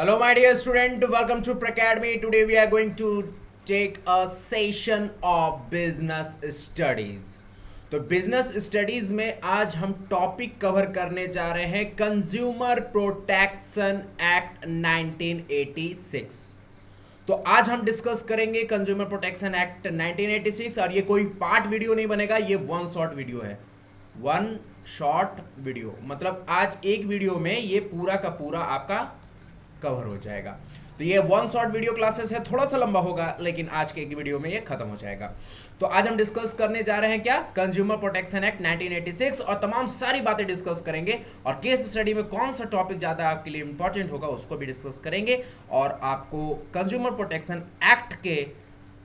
Hello, my dear student. Welcome to Pracademy. Today we are going to take a session of business studies. तो business studies में आज हम topic cover करने जा रहे हैं कंज्यूमर प्रोटेक्शन एक्ट 1986। तो आज हम डिस्कस करेंगे कंज्यूमर प्रोटेक्शन एक्ट 1986 और ये कोई पार्ट वीडियो नहीं बनेगा, ये वन शॉर्ट वीडियो है। वन शॉर्ट वीडियो मतलब आज एक वीडियो में ये पूरा का पूरा आपका कवर हो जाएगा। तो ये वन शॉर्ट वीडियो क्लासेस है, थोड़ा सा लंबा होगा लेकिन आज के एक वीडियो में ये खत्म हो जाएगा। तो आज हम डिस्कस करने जा रहे हैं क्या, कंज्यूमर प्रोटेक्शन एक्ट 1986 और तमाम सारी बातें डिस्कस करेंगे और केस स्टडी में कौन सा टॉपिक ज्यादा आपके लिए इंपॉर्टेंट होगा उसको भी डिस्कस करेंगे और आपको कंज्यूमर प्रोटेक्शन एक्ट के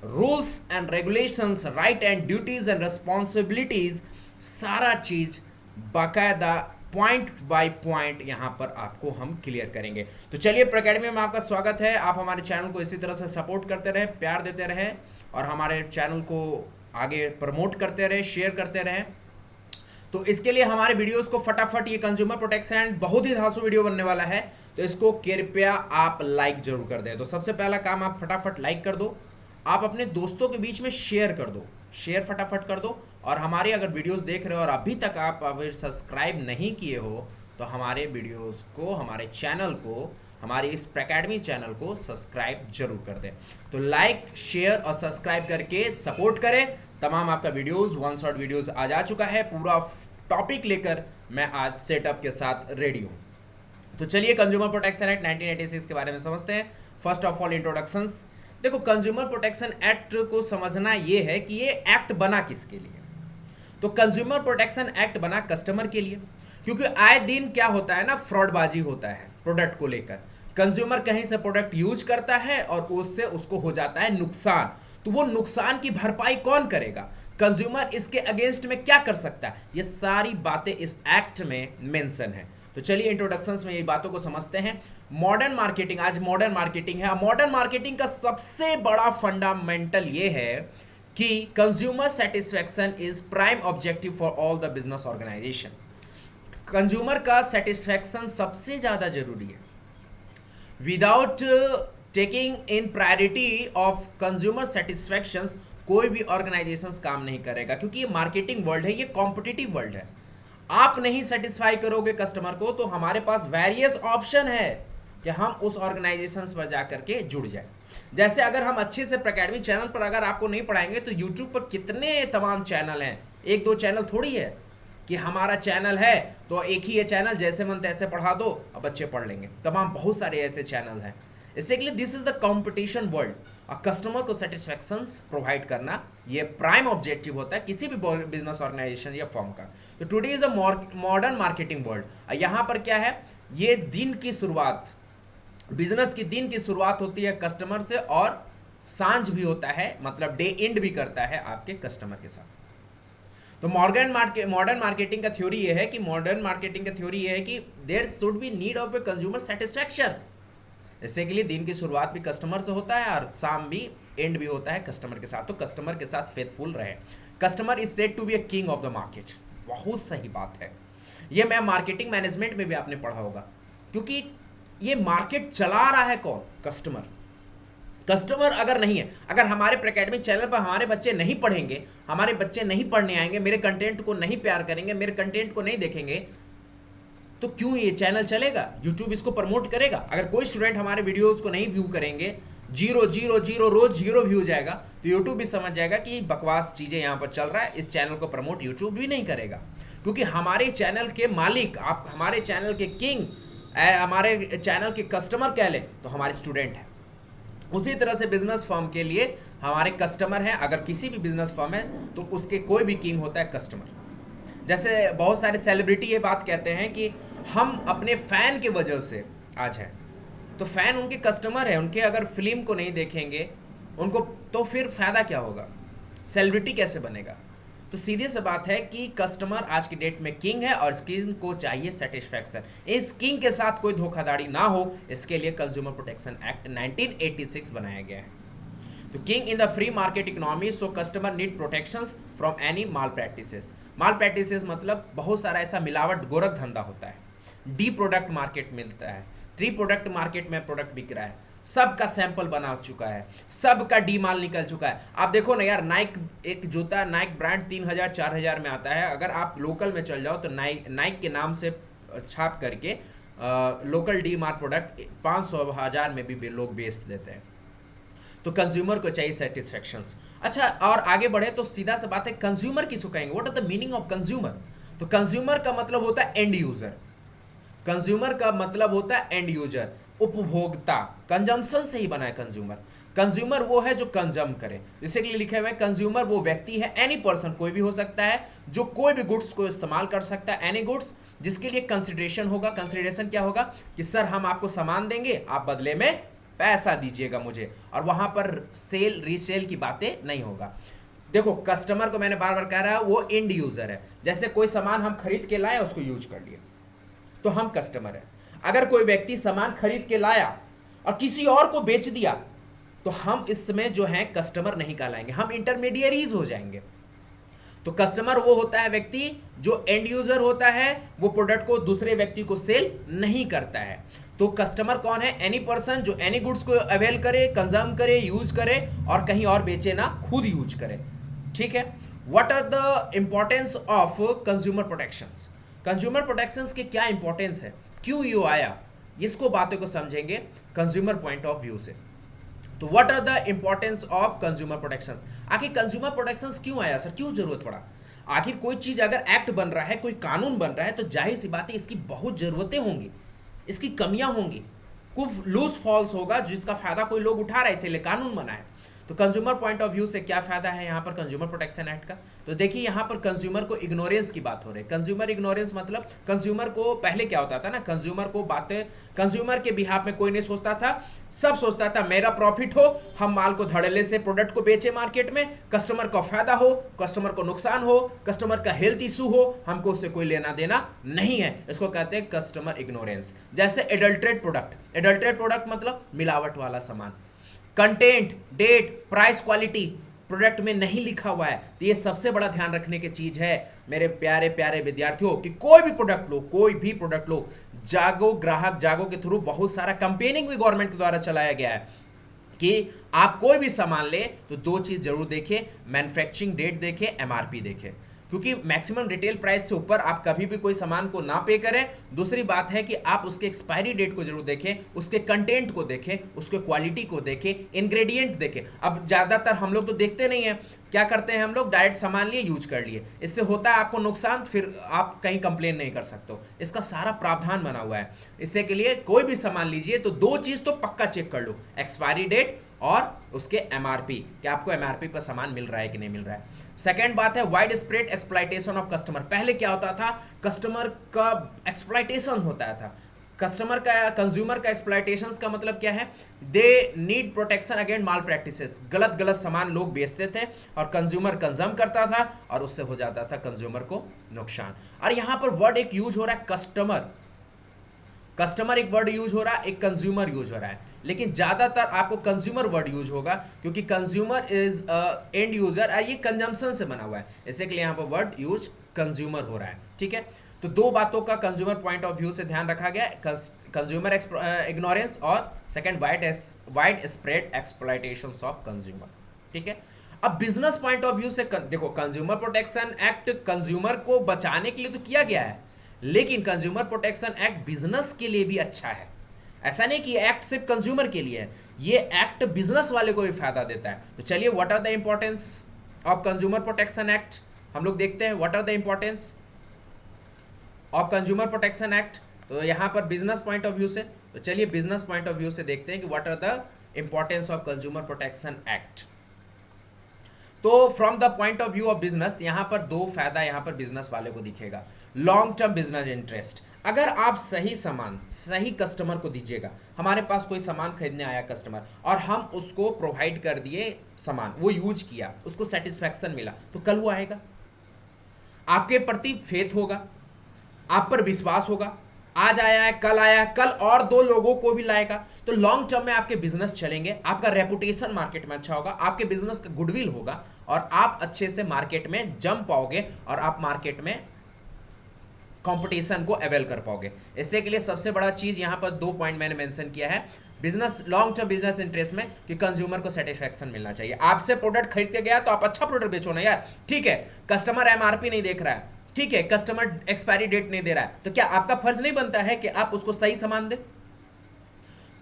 rules and regulations, right and duties and responsibilities, सारा चीज बाकायदा पॉइंट बाय पॉइंट यहां पर आपको हम क्लियर करेंगे। तो चलिए, प्रैकेडमी में आपका स्वागत है। आप हमारे चैनल को इसी तरह से सपोर्ट करते रहे, प्यार देते रहे और हमारे चैनल को आगे प्रमोट करते रहे, शेयर करते रहे। तो इसके लिए हमारे वीडियोस को फटाफट, ये कंज्यूमर प्रोटेक्शन एंड बहुत ही धांसू वीडियो बनने वाला है, तो इसको कृपया आप लाइक जरूर कर दें। तो सबसे पहला काम, आप फटाफट लाइक कर दो, आप अपने दोस्तों के बीच में शेयर कर दो, शेयर फटाफट कर दो। और हमारे अगर वीडियोस देख रहे हो और अभी तक आप अगर सब्सक्राइब नहीं किए हो तो हमारे वीडियोस को, हमारे चैनल को, हमारे इस प्रैकेडमी चैनल को सब्सक्राइब जरूर कर दें। तो लाइक, शेयर और सब्सक्राइब करके सपोर्ट करें। तमाम आपका वीडियोस, वन शॉट वीडियोस आज आ चुका है, पूरा टॉपिक लेकर मैं आज सेटअप के साथ रेडी हूँ। तो चलिए, कंज्यूमर प्रोटेक्शन एक्ट 1986 के बारे में समझते हैं। First of all introductions. देखो, कंज्यूमर प्रोटेक्शन एक्ट को समझना ये है कि ये एक्ट बना किसके लिए। तो कंज्यूमर प्रोटेक्शन एक्ट बना कस्टमर के लिए, क्योंकि आए दिन क्या होता है ना, फ्रॉडबाजी होता है प्रोडक्ट को लेकर। कंज्यूमर कहीं से प्रोडक्ट यूज करता है और उससे उसको हो जाता है नुकसान, तो वो नुकसान की भरपाई कौन करेगा, कंज्यूमर इसके अगेंस्ट में क्या कर सकता है, ये सारी बातें इस एक्ट में मेंशन है। तो चलिए, इंट्रोडक्शंस में ये बातों को समझते हैं। मॉडर्न मार्केटिंग, आज मॉडर्न मार्केटिंग है। मॉडर्न मार्केटिंग का सबसे बड़ा फंडामेंटल ये है कि consumer satisfaction is prime objective for all the business organisation. Consumer का सेटिस्फैक्शन सबसे ज्यादा जरूरी है। Without taking in priority of consumer satisfaction कोई भी ऑर्गेनाइजेशन काम नहीं करेगा, क्योंकि ये मार्केटिंग वर्ल्ड है, ये कॉम्पिटिटिव वर्ल्ड है। आप नहीं सेटिस्फाई करोगे कस्टमर को तो हमारे पास वेरियस ऑप्शन है कि हम उस ऑर्गेनाइजेशन पर जाकर के जुड़ जाए। जैसे अगर हम अच्छे से प्रैकेडमी चैनल पर अगर आपको नहीं पढ़ाएंगे तो यूट्यूब पर कितने तमाम चैनल हैं, एक दो चैनल थोड़ी है कि हमारा चैनल है तो एक ही ये चैनल, जैसे मन तैसे पढ़ा दो और बच्चे पढ़ लेंगे। तमाम बहुत सारे ऐसे चैनल हैं। इससे के लिए this is the competition world और कस्टमर को सेटिस्फैक्शंस प्रोवाइड करना ये प्राइम ऑब्जेक्टिव होता है किसी भी बिजनेस ऑर्गेनाइजेशन या फर्म का। तो today is a modern marketing world. यहाँ पर क्या है, ये दिन की शुरुआत, बिजनेस की दिन की शुरुआत होती है कस्टमर से और सांझ भी होता है, मतलब डे एंड भी करता है आपके कस्टमर के साथ। तो मॉडर्न मार्केटिंग का थ्योरी ये है कि there should be need of a consumer satisfaction. इससे के लिए दिन की शुरुआत भी कस्टमर से होता है और शाम भी एंड भी होता है कस्टमर के साथ। तो कस्टमर के साथ फेथफुल रहे। Customer is said to be a king of the market. बहुत सही बात है, ये मैं मार्केटिंग मैनेजमेंट में भी आपने पढ़ा होगा, क्योंकि ये मार्केट चला रहा है कौन, कस्टमर। कस्टमर अगर नहीं है, अगर हमारे प्रैकेडमी चैनल पर हमारे बच्चे नहीं पढ़ेंगे, हमारे बच्चे नहीं पढ़ने आएंगे, मेरे कंटेंट को नहीं प्यार करेंगे, मेरे कंटेंट को नहीं देखेंगे, तो क्यों ये चैनल चलेगा, यूट्यूब इसको प्रमोट करेगा। अगर कोई स्टूडेंट हमारे वीडियोस को नहीं व्यू करेंगे, जीरो जीरो जीरो रोज जीरो व्यू जाएगा, तो यूट्यूब भी समझ जाएगा कि बकवास चीजें यहाँ पर चल रहा है, इस चैनल को प्रमोट यूट्यूब भी नहीं करेगा। क्योंकि हमारे चैनल के मालिक, आप हमारे चैनल के किंग, हमारे चैनल के कस्टमर कह लें तो हमारे स्टूडेंट हैं। उसी तरह से बिजनेस फर्म के लिए हमारे कस्टमर हैं। अगर किसी भी बिजनेस फर्म है तो उसके कोई भी किंग होता है कस्टमर। जैसे बहुत सारे सेलिब्रिटी ये बात कहते हैं कि हम अपने फैन की वजह से आज हैं, तो फैन उनके कस्टमर है, उनके अगर फिल्म को नहीं देखेंगे उनको तो फिर फायदा क्या होगा, सेलिब्रिटी कैसे बनेगा। तो सीधी सी बात है कि कस्टमर आज की डेट में किंग है और किंग को चाहिए सेटिस्फैक्शन। इस किंग के साथ कोई धोखाधड़ी ना हो, इसके लिए कंज्यूमर प्रोटेक्शन एक्ट 1986 बनाया गया है। तो king in the free market economy, so customer need protections from any mall practices. Mall practices मतलब बहुत सारा ऐसा मिलावट गोरख धंधा होता है, डी प्रोडक्ट मार्केट मिलता है, 3 प्रोडक्ट मार्केट में प्रोडक्ट बिक रहा है, सबका सैंपल बना चुका है, सबका डी माल निकल चुका है। आप देखो ना यार, नाइक एक जूता, नाइक ब्रांड 3000 4000 में आता है। अगर आप लोकल में चल जाओ तो नाइक के नाम से छाप करके लोकल डी मार्ट प्रोडक्ट 500 1000 में भी लोग बेच देते हैं। तो कंज्यूमर को चाहिए सेटिस्फेक्शंस। अच्छा, और आगे बढ़े तो सीधा सा बात है, कंज्यूमर किसको कहेंगे? What are the meaning of consumer? तो कंज्यूमर का मतलब होता है एंड यूजर। कंज्यूमर का मतलब होता है एंड यूजर, उपभोक्ता। कंजम्पशन से ही बना है कंज्यूमर। कंज्यूमर वो है जो कंज्यूम करे, जैसे कि लिखा हुआ है कंज्यूमर वो व्यक्ति है, एनी पर्सन कोई भी हो सकता है, जो कोई भी गुड्स को इस्तेमाल कर सकता है, एनी गुड्स, जिसके लिए कंसिडरेशन होगा। कंसिडरेशन क्या होगा कि सर हम आपको सामान देंगे, आप बदले में पैसा दीजिएगा मुझे, और वहां पर सेल रीसेल की बातें नहीं होगा। देखो, कस्टमर को मैंने बार बार कह रहा है वो एंड यूजर है। जैसे कोई सामान हम खरीद के लाए, उसको यूज कर लिए, तो हम कस्टमर है। अगर कोई व्यक्ति सामान खरीद के लाया और किसी और को बेच दिया, तो हम इसमें जो है कस्टमर नहीं कहलाएंगे, हम इंटरमीडियरीज हो जाएंगे। तो कस्टमर वो होता है व्यक्ति जो एंड यूजर होता है, वो प्रोडक्ट को दूसरे व्यक्ति को सेल नहीं करता है। तो कस्टमर कौन है? एनी पर्सन जो एनी गुड्स को अवेल करे, कंज्यूम करे, यूज करे, और कहीं और बेचे ना, खुद यूज करे। ठीक है। What are the importance of consumer protections? Consumer protections के क्या इंपॉर्टेंस है, क्यों ये आया, इसको बातों को समझेंगे कंज्यूमर पॉइंट ऑफ व्यू से। तो what are the importance of consumer protections? आखिर कंज्यूमर प्रोटेक्शंस क्यों आया सर, क्यों जरूरत पड़ा? आखिर कोई चीज अगर एक्ट बन रहा है, कोई कानून बन रहा है, तो जाहिर सी बात है इसकी बहुत जरूरतें होंगी, इसकी कमियां होंगी, कुछ लूज फॉल्स होगा जिसका फायदा कोई लोग उठा रहे, इसीलिए कानून बना है। तो कंज्यूमर पॉइंट ऑफ व्यू से क्या फायदा है यहाँ पर कंज्यूमर प्रोटेक्शन एक्ट का? तो देखिए यहाँ पर कंज्यूमर को इग्नोरेंस की बात हो रही है। कंज्यूमर इग्नोरेंस मतलब कंज्यूमर को पहले क्या होता था ना, कंज्यूमर को बातें, कंज्यूमर के बिहाफ में कोई नहीं सोचता था, सब सोचता था मेरा प्रॉफिट हो, हम माल को धड़ल्ले से प्रोडक्ट को बेचे मार्केट में, कस्टमर को फायदा हो, कस्टमर को नुकसान हो, कस्टमर का हेल्थ इशू हो, हमको उससे कोई लेना देना नहीं है। इसको कहते हैं कस्टमर इग्नोरेंस। जैसे एडल्ट्रेट प्रोडक्ट, एडल्ट्रेट प्रोडक्ट मतलब मिलावट वाला सामान, content, date, price, quality product में नहीं लिखा हुआ है। तो ये सबसे बड़ा ध्यान रखने की चीज है मेरे प्यारे प्यारे विद्यार्थियों, कि कोई भी प्रोडक्ट लो, कोई भी प्रोडक्ट लो, जागो ग्राहक जागो के थ्रू बहुत सारा कंपेनिंग भी गवर्नमेंट के द्वारा चलाया गया है कि आप कोई भी सामान ले तो 2 चीज जरूर देखें, मैन्युफैक्चरिंग डेट देखें, एमआरपी देखें, क्योंकि मैक्सिमम रिटेल प्राइस से ऊपर आप कभी भी कोई सामान को ना पे करें। दूसरी बात है कि आप उसके एक्सपायरी डेट को जरूर देखें, उसके कंटेंट को देखें, उसके क्वालिटी को देखें, इंग्रेडिएंट देखें। अब ज़्यादातर हम लोग तो देखते नहीं हैं, क्या करते हैं हम लोग, डायरेक्ट सामान लिए, यूज कर लिए, इससे होता है आपको नुकसान, फिर आप कहीं कंप्लेन नहीं कर सकते हो। इसका सारा प्रावधान बना हुआ है। इससे के लिए कोई भी सामान लीजिए तो 2 चीज़ तो पक्का चेक कर लो, एक्सपायरी डेट और उसके एमआरपी, कि आपको एमआरपी पर सामान मिल रहा है कि नहीं मिल रहा है। सेकेंड बात है wide spread exploitation of customer. पहले क्या होता था, कस्टमर का एक्सप्लॉइटेशन होता था, कस्टमर का, कंज्यूमर का एक्सप्लॉइटेशन का मतलब क्या है, they need protection against mall practices. गलत गलत सामान लोग बेचते थे और कंज्यूमर कंज्यूम करता था और उससे हो जाता था कंज्यूमर को नुकसान। और यहां पर वर्ड एक यूज हो रहा है कस्टमर, कस्टमर एक वर्ड यूज हो रहा है, एक कंज्यूमर यूज हो रहा है, लेकिन ज्यादातर आपको कंज्यूमर वर्ड यूज होगा क्योंकि कंज्यूमर इज एंड यूजर और ये कंजम्पशन से बना हुआ है, इसके लिए यहाँ पर वर्ड यूज कंज्यूमर हो रहा है। ठीक है, तो 2 बातों का कंज्यूमर पॉइंट ऑफ व्यू से ध्यान रखा गया, कंज्यूमर इग्नोरेंस और second widespread exploitations of consumer. ठीक है, अब बिजनेस पॉइंट ऑफ व्यू से देखो, कंज्यूमर प्रोटेक्शन एक्ट कंज्यूमर को बचाने के लिए तो किया गया है, लेकिन कंज्यूमर प्रोटेक्शन एक्ट बिजनेस के लिए भी अच्छा है। ऐसा नहीं कि एक्ट सिर्फ कंज्यूमर के लिए है, ये एक्ट बिजनेस वाले को भी फायदा देता है। तो चलिए, what are the importance of consumer protection act हम लोग देखते हैं। What are the importance of consumer protection act, तो यहां पर बिजनेस पॉइंट ऑफ व्यू से, तो चलिए बिजनेस पॉइंट ऑफ व्यू से देखते हैं कि what are the importance of consumer protection act. तो from the point of view of business, यहां पर 2 फायदा यहां पर बिजनेस वाले को दिखेगा। लॉन्ग टर्म बिजनेस इंटरेस्ट, अगर आप सही सामान सही कस्टमर को दीजिएगा, हमारे पास कोई सामान खरीदने आया कस्टमर और हम उसको प्रोवाइड कर दिए सामान, वो यूज किया, उसको सेटिस्फैक्शन मिला, तो कल वो आएगा, आपके प्रति फेथ होगा, आप पर विश्वास होगा, आज आया है, कल आया है, कल और 2 लोगों को भी लाएगा, तो लॉन्ग टर्म में आपके बिजनेस चलेंगे, आपका रेपुटेशन मार्केट में अच्छा होगा, आपके बिजनेस का गुडविल होगा और आप अच्छे से मार्केट में जम पाओगे और आप मार्केट में कंपटीशन को अवेल कर पाओगे। इससे के लिए सबसे बड़ा चीज यहाँ पर 2 पॉइंट मैंने मेंशन किया है business, long term business interest में, कि कंज्यूमर को सेटिस्फैक्शन मिलना चाहिए। आपसे प्रोडक्ट खरीद के गया तो आप अच्छा प्रोडक्ट बेचो ना यार। ठीक है, कस्टमर एमआरपी नहीं देख रहा है, ठीक है, कस्टमर एक्सपायरी डेट नहीं दे रहा है, तो क्या आपका फर्ज नहीं बनता है कि आप उसको सही सामान दे?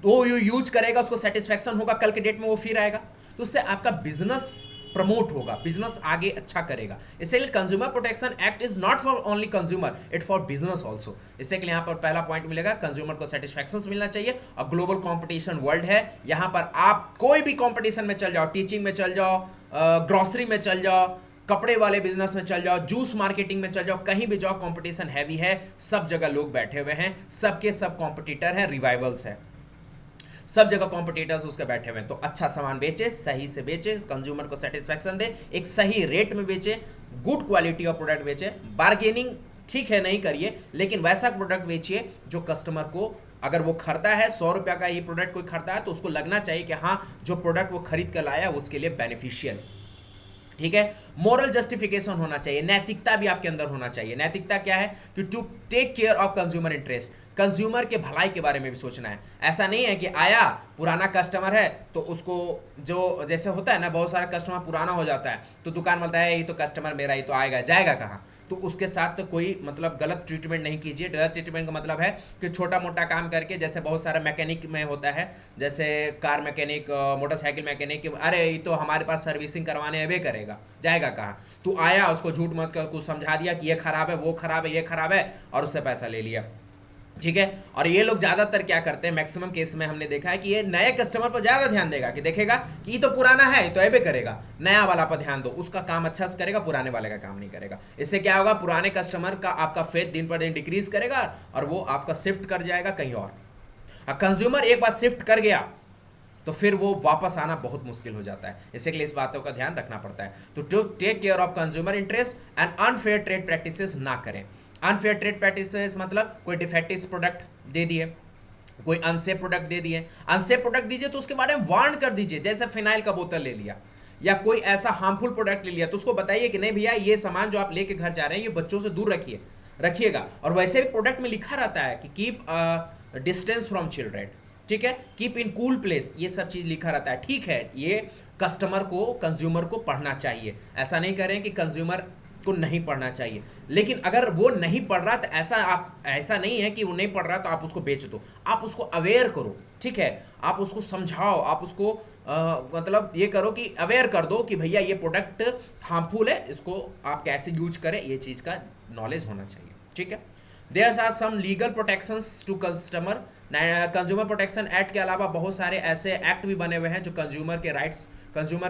वो यूज करेगा, उसको सेटिस्फैक्शन होगा, कल के डेट में वो फिर आएगा, तो उससे आपका बिजनेस प्रमोट होगा, बिजनेस आगे अच्छा करेगा। इसलिए consumer protection act is not for only consumer, it for business also. इससे के लिए यहाँ पर पहला पॉइंट मिलेगा, कंज्यूमर को सेटिस्फैक्शन मिलना चाहिए। और ग्लोबल कंपटीशन वर्ल्ड है, यहाँ पर आप कोई भी कंपटीशन में चल जाओ, टीचिंग में चल जाओ, ग्रोसरी में चल जाओ, कपड़े वाले बिजनेस में चल जाओ, जूस मार्केटिंग में चल जाओ, कहीं भी जाओ कंपटीशन हैवी है, सब जगह लोग बैठे हुए हैं, सबके सब कॉम्पिटिटर हैं, रिवाइवल्स है, सब जगह कॉम्पिटिटर्स उसके बैठे हुए हैं। तो अच्छा सामान बेचे, सही से बेचे, कंज्यूमर को सेटिस्फैक्शन दे, एक सही रेट में बेचे, गुड क्वालिटी ऑफ प्रोडक्ट बेचे। बार्गेनिंग ठीक है नहीं करिए, लेकिन वैसा प्रोडक्ट बेचिए जो कस्टमर को, अगर वो खरीदा है 100 रुपये का ये प्रोडक्ट कोई खरीदा है तो उसको लगना चाहिए कि हाँ जो प्रोडक्ट वो खरीद कर लाया उसके लिए बेनिफिशियल है। ठीक है, मोरल जस्टिफिकेशन होना चाहिए, नैतिकता भी आपके अंदर होना चाहिए। नैतिकता क्या है कि to take care of consumer interest, consumer के भलाई के बारे में भी सोचना है। ऐसा नहीं है कि आया पुराना कस्टमर है तो उसको, जो जैसे होता है ना, बहुत सारा कस्टमर पुराना हो जाता है तो दुकान बोलता है ये तो कस्टमर मेरा, ये तो आएगा, जाएगा कहाँ, तो उसके साथ तो कोई मतलब गलत ट्रीटमेंट नहीं कीजिए। गलत ट्रीटमेंट का मतलब है कि छोटा मोटा काम करके, जैसे बहुत सारा मैकेनिक में होता है, जैसे कार मैकेनिक, मोटरसाइकिल मैकेनिक, अरे ये तो हमारे पास सर्विसिंग करवाने अवे करेगा, जाएगा कहाँ। तू आया, उसको झूठ मत कर, कुछ समझा दिया कि ये खराब है, वो खराब है, ये खराब है, और उससे पैसा ले लिया। ठीक है, और ये लोग ज्यादातर क्या करते हैं, मैक्सिमम केस में हमने देखा है कि ये नए कस्टमर पर ज्यादा ध्यान देगा, कि देखेगा कि ये तो पुराना है तो ऐबे करेगा, नया वाला पर ध्यान दो, उसका काम अच्छा से करेगा, पुराने वाले का काम नहीं करेगा। इससे क्या होगा, पुराने कस्टमर का आपका फेथ दिन पर दिन डिक्रीज करेगा और वो आपका शिफ्ट कर जाएगा कहीं और। कंज्यूमर एक बार शिफ्ट कर गया तो फिर वो वापस आना बहुत मुश्किल हो जाता है। इसके लिए इस बातों का ध्यान रखना पड़ता है। तो to take care of consumer interest and unfair trade practices ना करें। अनफेयर ट्रेड प्रैक्टिसेस मतलब कोई डिफेक्टिव प्रोडक्ट दे दिए, कोई अनसेफ प्रोडक्ट दे दिए, अनसेफ प्रोडक्ट दीजिए तो उसके बारे में वार्न कर दीजिए। जैसे फिनाइल का बोतल ले लिया या कोई ऐसा हार्मफुल प्रोडक्ट ले लिया तो उसको बताइए कि नहीं भैया ये सामान जो आप लेके घर जा रहे हैं ये बच्चों से दूर रखिएगा। और वैसे भी प्रोडक्ट में लिखा रहता है कि कीप डिस्टेंस फ्रॉम चिल्ड्रेन, ठीक है, कीप इन कूल प्लेस, ये सब चीज लिखा रहता है। ठीक है, ये कस्टमर को, कंज्यूमर को पढ़ना चाहिए, ऐसा नहीं करें कि कंज्यूमर को नहीं पढ़ना चाहिए। लेकिन अगर वो नहीं पढ़ रहा तो ऐसा नहीं है कि वो नहीं पढ़ रहा तो आप उसको बेच दो, आप उसको अवेयर करो। ठीक है, आप उसको समझाओ, आप उसको मतलब ये करो कि अवेयर कर दो कि भैया ये प्रोडक्ट हार्मफुल है, इसको आप कैसे यूज करें, ये चीज का नॉलेज होना चाहिए। ठीक है, there are some legal protections to customer. Consumer protection act के अलावा बहुत सारे ऐसे एक्ट भी बने हुए हैं जो कंज्यूमर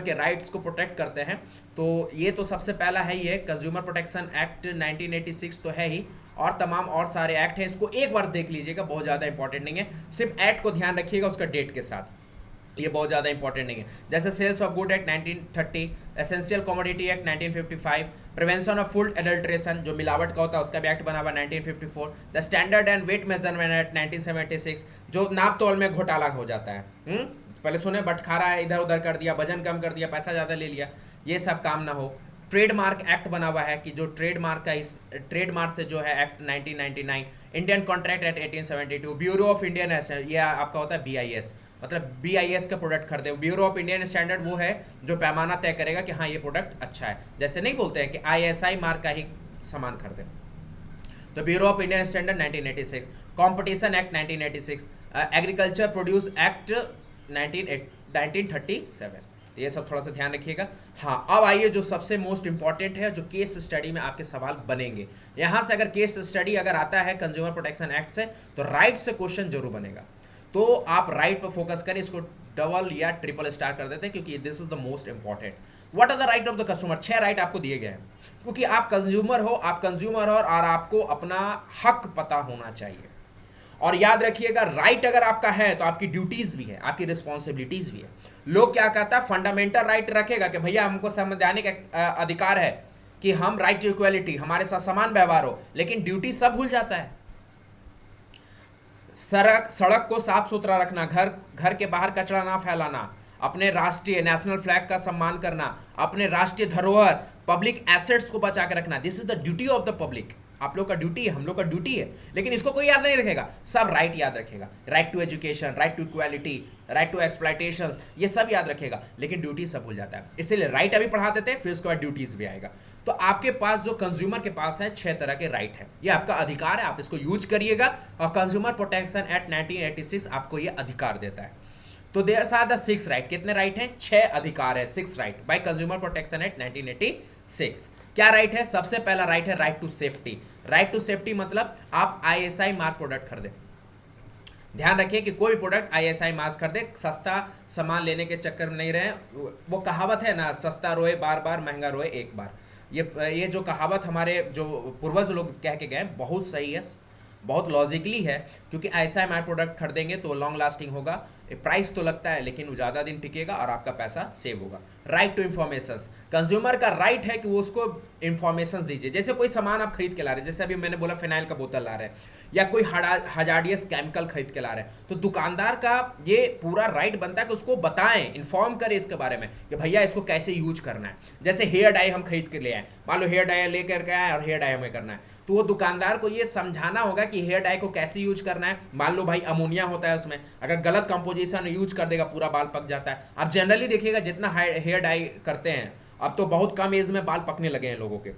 के राइट्स को प्रोटेक्ट करते हैं। तो ये तो सबसे पहला है ही है कंज्यूमर प्रोटेक्शन एक्ट 1986 तो है ही, और तमाम और सारे एक्ट हैं। इसको एक बार देख लीजिएगा, बहुत ज़्यादा इंपॉर्टेंट नहीं है, सिर्फ एक्ट को ध्यान रखिएगा उसका डेट के साथ, ये बहुत ज़्यादा इंपॉर्टेंट नहीं है। जैसे sales of good act 1930, essential commodity act 1955, prevention of food adulteration जो मिलावट का होता है उसका भी एक्ट बना हुआ 1954, the standard and weight measurement act 1976 जो नाप तोल में घोटाला हो जाता है, पहले सुने बटखारा है, इधर उधर कर दिया, वजन कम कर दिया, पैसा ज़्यादा ले लिया, ये सब काम ना हो। ट्रेडमार्क एक्ट बना हुआ है कि जो ट्रेडमार्क से जो है act 1999, Indian contract act 1872, bureau of Indian, ये आपका होता है BIS, मतलब BIS का प्रोडक्ट खरीदे। ब्यूरो ऑफ इंडियन स्टैंडर्ड वो है जो पैमाना तय करेगा कि हाँ ये प्रोडक्ट अच्छा है, जैसे नहीं बोलते हैं कि ISI मार्क का ही सामान खरीदे। तो bureau of Indian standard 1986, competition act 1986, agriculture produce act 1937, तो ये सब थोड़ा सा ध्यान रखिएगा। हाँ, अब आइए जो सबसे मोस्ट इंपॉर्टेंट है, जो केस स्टडी में आपके सवाल बनेंगे। यहाँ से अगर केस स्टडी अगर आता है कंज्यूमर प्रोटेक्शन एक्ट से तो राइट से क्वेश्चन जरूर बनेगा, तो आप राइट पर फोकस करें, इसको डबल या ट्रिपल स्टार कर देते हैं क्योंकि this is the most important. What are the right of the customer, 6 right आपको दिए गए हैं, क्योंकि आप कंज्यूमर हो और आपको अपना हक पता होना चाहिए। और याद रखिएगा, राइट अगर आपका है तो आपकी ड्यूटीज भी है, आपकी रिस्पॉन्सिबिलिटीज भी है। लोग क्या कहता है, फंडामेंटल राइट रखेगा कि भैया हमको संवैधानिक अधिकार है कि हम राइट टू इक्वालिटी, हमारे साथ समान व्यवहार हो, लेकिन ड्यूटी सब भूल जाता है। सड़क को साफ सुथरा रखना, घर के बाहर कचरा ना फैलाना, अपने राष्ट्रीय नेशनल फ्लैग का सम्मान करना, अपने राष्ट्रीय धरोहर पब्लिक एसेट्स को बचा के रखना, this is the duty of the public. आप लोग का ड्यूटी है, हम लोग का ड्यूटी है, लेकिन इसको कोई याद नहीं रखेगा, सब राइट याद रखेगा, right to education, right to equality, right to exploitation, ये सब याद रखेगा, लेकिन ड्यूटी सब भूल जाता है। इसीलिए राइट अभी पढ़ा देते हैं, फिर उसके बाद ड्यूटीज भी आएगा। तो आपके पास जो कंज्यूमर के पास है 6 तरह के राइट है, ये आपका अधिकार है, आप इसको यूज करिएगा, और कंज्यूमर प्रोटेक्शन एक्ट 1986 आपको ये अधिकार देता है। तो देयर आर द 6 राइट। कितने राइट हैं? 6 अधिकार है, 6 right by consumer protection act 1986। क्या राइट है? सबसे पहला राइट है right to safety. Right to safety मतलब आप ISI मार्क प्रोडक्ट खरीदे। ध्यान रखिए कि कोई भी प्रोडक्ट ISI मार्क खरीदे, सस्ता सामान लेने के चक्कर में नहीं रहे। वो कहावत है ना, सस्ता रोए बार बार, महंगा रोए एक बार। ये जो कहावत हमारे जो पूर्वज लोग कह के गए, बहुत सही है, बहुत लॉजिकली है, क्योंकि ISI मार्क प्रोडक्ट खरीदेंगे तो लॉन्ग लास्टिंग होगा, प्राइस तो लगता है लेकिन वो ज़्यादा दिन टिकेगा और आपका पैसा सेव होगा। राइट टू इन्फॉर्मेशन, कंज्यूमर का राइट है कि वो उसको इन्फॉर्मेशन दीजिए। जैसे कोई सामान आप खरीद के ला रहे हैं, जैसे अभी मैंने बोला फिनाइल का बोतल ला रहे हैं, या कोई हजार्डियस केमिकल खरीद के ला रहे हैं, तो दुकानदार का ये पूरा राइट बनता है कि उसको बताएं, इन्फॉर्म करें इसके बारे में कि भैया इसको कैसे यूज करना है। जैसे हेयर डाई हम खरीद के ले आए, मान लो हेयर डाई लेकर के आए और हेयर डाई हमें करना है, तो वो दुकानदार को ये समझाना होगा कि हेयर डाई को कैसे यूज करना है। मान लो भाई अमोनिया होता है उसमें, अगर गलत कंपोजिशन यूज कर देगा पूरा बाल पक जाता है। आप जनरली देखिएगा जितना हेयर डाई करते हैं, अब तो बहुत कम एज में बाल पकने लगे हैं लोगों के,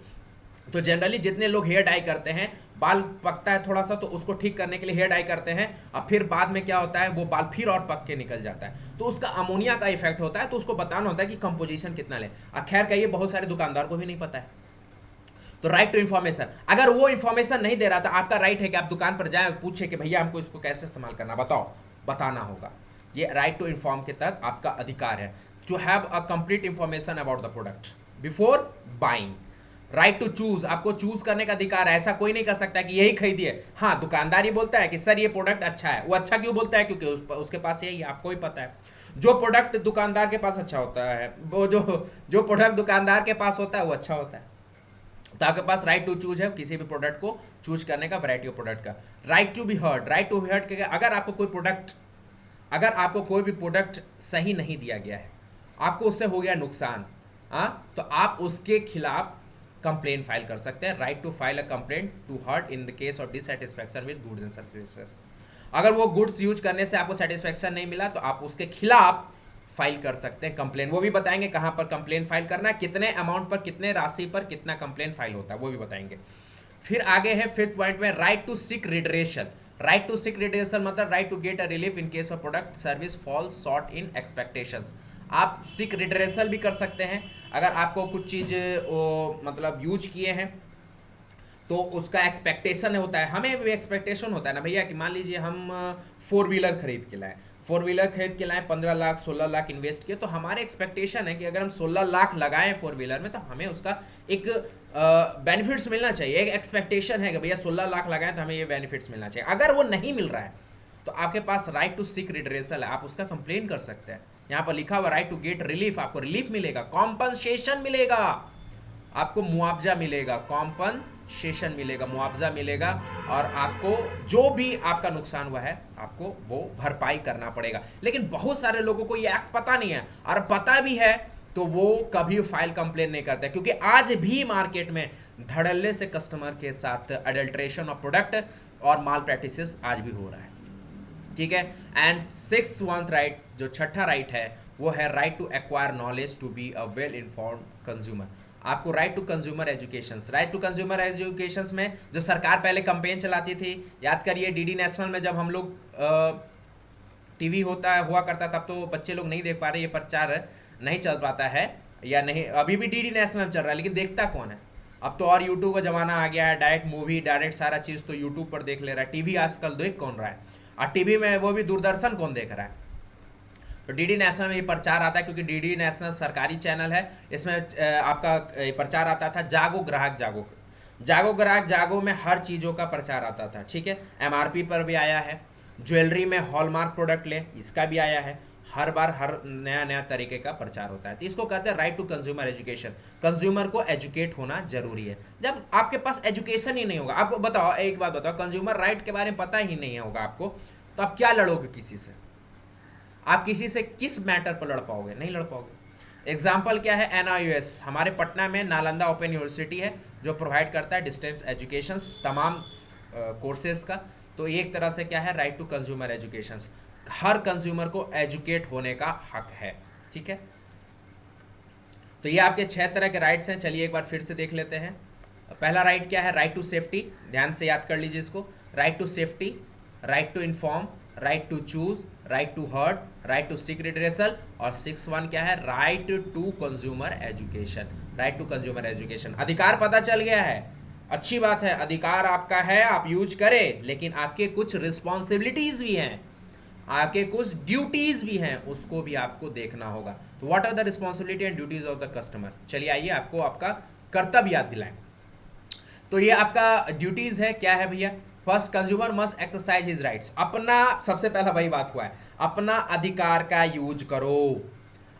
तो जनरली जितने लोग हेयर डाई करते हैं, बाल पकता है थोड़ा सा तो उसको ठीक करने के लिए हेयर डाई करते हैं, और फिर बाद में क्या होता है, वो बाल फिर और पक के निकल जाता है, तो उसका अमोनिया का इफेक्ट होता है। तो उसको बताना होता है कि कंपोजिशन कितना ले। खैर कहिए बहुत सारे दुकानदार को भी नहीं पता है। तो राइट टू इन्फॉर्मेशन, अगर वो इन्फॉर्मेशन नहीं दे रहा था, आपका राइट है कि आप दुकान पर जाएं, पूछे कि भैया हमको इसको कैसे इस्तेमाल करना, बताओ, बताना होगा। ये राइट टू इन्फॉर्म के तहत आपका अधिकार है, to have a complete information about the product before buying. Right to choose, आपको चूज करने का अधिकार है। ऐसा कोई नहीं कर सकता कि यही खरीदिए। हाँ, दुकानदार ही बोलता है कि सर ये प्रोडक्ट अच्छा है। वो अच्छा क्यों बोलता है? क्योंकि उसके पास यही है, आपको ही पता है। जो प्रोडक्ट दुकानदार के पास अच्छा होता है, वो जो प्रोडक्ट दुकानदार के पास होता है वो अच्छा होता है। तो आपके पास राइट टू चूज है किसी भी प्रोडक्ट को चूज करने का, वैरायटी ऑफ प्रोडक्ट का। Right to be heard, right to be heard के अगर आपको कोई भी प्रोडक्ट सही नहीं दिया गया है, आपको उससे हो गया नुकसान, तो आप उसके खिलाफ कंप्लेन फाइल कर सकते हैं। Right to file a complaint to heard in the case of dissatisfaction with goods and services. अगर वो गुड्स यूज करने से आपको सेटिस्फैक्शन नहीं मिला तो आप उसके खिलाफ फाइल कर सकते हैं कंप्लेन। वो भी बताएंगे कहां पर कंप्लेन फाइल करना है, कितने अमाउंट पर, कितने राशि पर कितना कंप्लेन फाइल होता है, वो भी बताएंगे। फिर आगे है 5th पॉइंट में right to seek redressal. Right to seek redressal मतलब right to get a relief in case of product service fall short in expectations. आप सीक रिडरेशन भी कर सकते हैं अगर आपको कुछ चीज़ मतलब यूज किए हैं तो उसका एक्सपेक्टेशन होता है। हमें भी एक्सपेक्टेशन होता है ना भैया कि मान लीजिए हम 4 व्हीलर खरीद के लाए, 4 व्हीलर खरीद के लाए, 15 लाख 16 लाख इन्वेस्ट किए, तो हमारे एक्सपेक्टेशन है कि अगर हम 16 लाख लगाएं 4 व्हीलर में तो हमें उसका एक बेनिफिट्स मिलना चाहिए। एक एक्सपेक्टेशन है कि भैया 16 लाख लगाएं तो हमें ये बेनिफिट्स मिलना चाहिए। अगर वो नहीं मिल रहा है तो आपके पास राइट टू सीक रिड्रेसल है, आप उसका कंप्लेन कर सकते हैं। यहाँ पर लिखा हुआ राइट टू गेट रिलीफ, आपको रिलीफ मिलेगा, कॉम्पनसेशन मिलेगा, आपको मुआवजा मिलेगा, कॉम्पनसेशन मिलेगा, मुआवजा मिलेगा, और आपको जो भी आपका नुकसान हुआ है आपको वो भरपाई करना पड़ेगा। लेकिन बहुत सारे लोगों को ये एक्ट पता नहीं है, और पता भी है तो वो कभी फाइल कंप्लेन नहीं करते, क्योंकि आज भी मार्केट में धड़ल्ले से कस्टमर के साथ अडल्ट्रेशन ऑफ प्रोडक्ट और माल प्रैक्टिसेस आज भी हो रहा है। ठीक है। एंड 6th वन राइट, जो छठा राइट है वो है right to acquire knowledge to be a well informed consumer. आपको right to consumer education, right to consumer education में जो सरकार पहले कैंपेन चलाती थी, याद करिए डीडी नेशनल में जब हम लोग टीवी हुआ करता तब तो बच्चे लोग नहीं देख पा रहे, ये प्रचार नहीं चल पाता है या नहीं, अभी भी डीडी नेशनल चल रहा है लेकिन देखता कौन है। अब तो और यूट्यूब का ज़माना आ गया है, डायरेक्ट मूवी डायरेक्ट सारा चीज़ तो यूट्यूब पर देख ले रहा है। टीवी आजकल देख कौन रहा है, और टीवी में वो भी दूरदर्शन कौन देख रहा है। तो डीडी नेशनल में ये प्रचार आता है, क्योंकि डीडी नेशनल सरकारी चैनल है, इसमें आपका प्रचार आता था जागो ग्राहक जागो, जागो ग्राहक जागो में हर चीज़ों का प्रचार आता था। ठीक है। एमआरपी पर भी आया है, ज्वेलरी में हॉलमार्क प्रोडक्ट ले इसका भी आया है, हर बार हर नया नया तरीके का प्रचार होता है। तो इसको कहते हैं right to consumer education. Consumer को एजुकेट होना जरूरी है। जब आपके पास एजुकेशन ही नहीं होगा, आपको बताओ, एक बात बताओ, कंज्यूमर राइट के बारे में पता ही नहीं होगा आपको, तो आप क्या लड़ोगे किसी से? आप किसी से किस मैटर पर लड़ पाओगे? नहीं लड़ पाओगे। एग्जाम्पल क्या है, NIUS हमारे पटना में नालंदा ओपन यूनिवर्सिटी है जो प्रोवाइड करता है डिस्टेंस एजुकेशन तमाम कोर्सेज का। तो एक तरह से क्या है, राइट टू कंज्यूमर एजुकेशन, हर कंज्यूमर को एजुकेट होने का हक है। ठीक है, तो ये आपके 6 तरह के राइट्स हैं। चलिए एक बार फिर से देख लेते हैं। पहला राइट क्या है, राइट टू सेफ्टी, ध्यान से याद कर लीजिए इसको, right to safety, right to inform, right to choose, right to heard, right to seek redressal, और 6 क्या है, right to consumer education, right to consumer education. अधिकार पता चल गया है, अच्छी बात है, अधिकार आपका है, आप यूज करें, लेकिन आपके कुछ रिस्पॉन्सिबिलिटीज भी हैं, आपके कुछ ड्यूटीज भी हैं, उसको भी आपको देखना होगा। तो what are the responsibility and duties of the customer. चलिए आइए आपको आपका कर्तव्य याद दिलाएं। तो ये आपका ड्यूटीज है, क्या है भैया, first consumer must exercise his rights, अपना, सबसे पहला वही बात हुआ है, अपना अधिकार का यूज करो,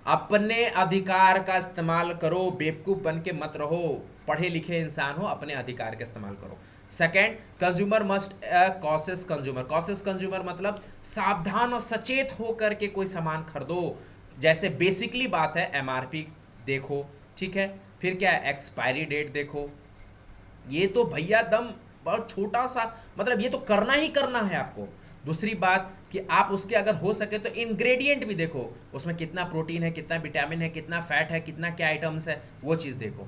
अपने अधिकार का इस्तेमाल करो, बेवकूफ बन के मत रहो, पढ़े लिखे इंसान हो, अपने अधिकार का इस्तेमाल करो। Second, consumer must cautious consumer, cautious consumer मतलब सावधान और सचेत हो करके कोई सामान खरीदो। जैसे बेसिकली बात है, MRP देखो, ठीक है, फिर क्या है, एक्सपायरी डेट देखो, ये तो भैया दम बहुत छोटा सा, मतलब ये तो करना ही करना है आपको। दूसरी बात कि आप उसके अगर हो सके तो इंग्रेडिएंट भी देखो, उसमें कितना प्रोटीन है, कितना विटामिन है, कितना फैट है, कितना क्या आइटम्स है, वो चीज़ देखो।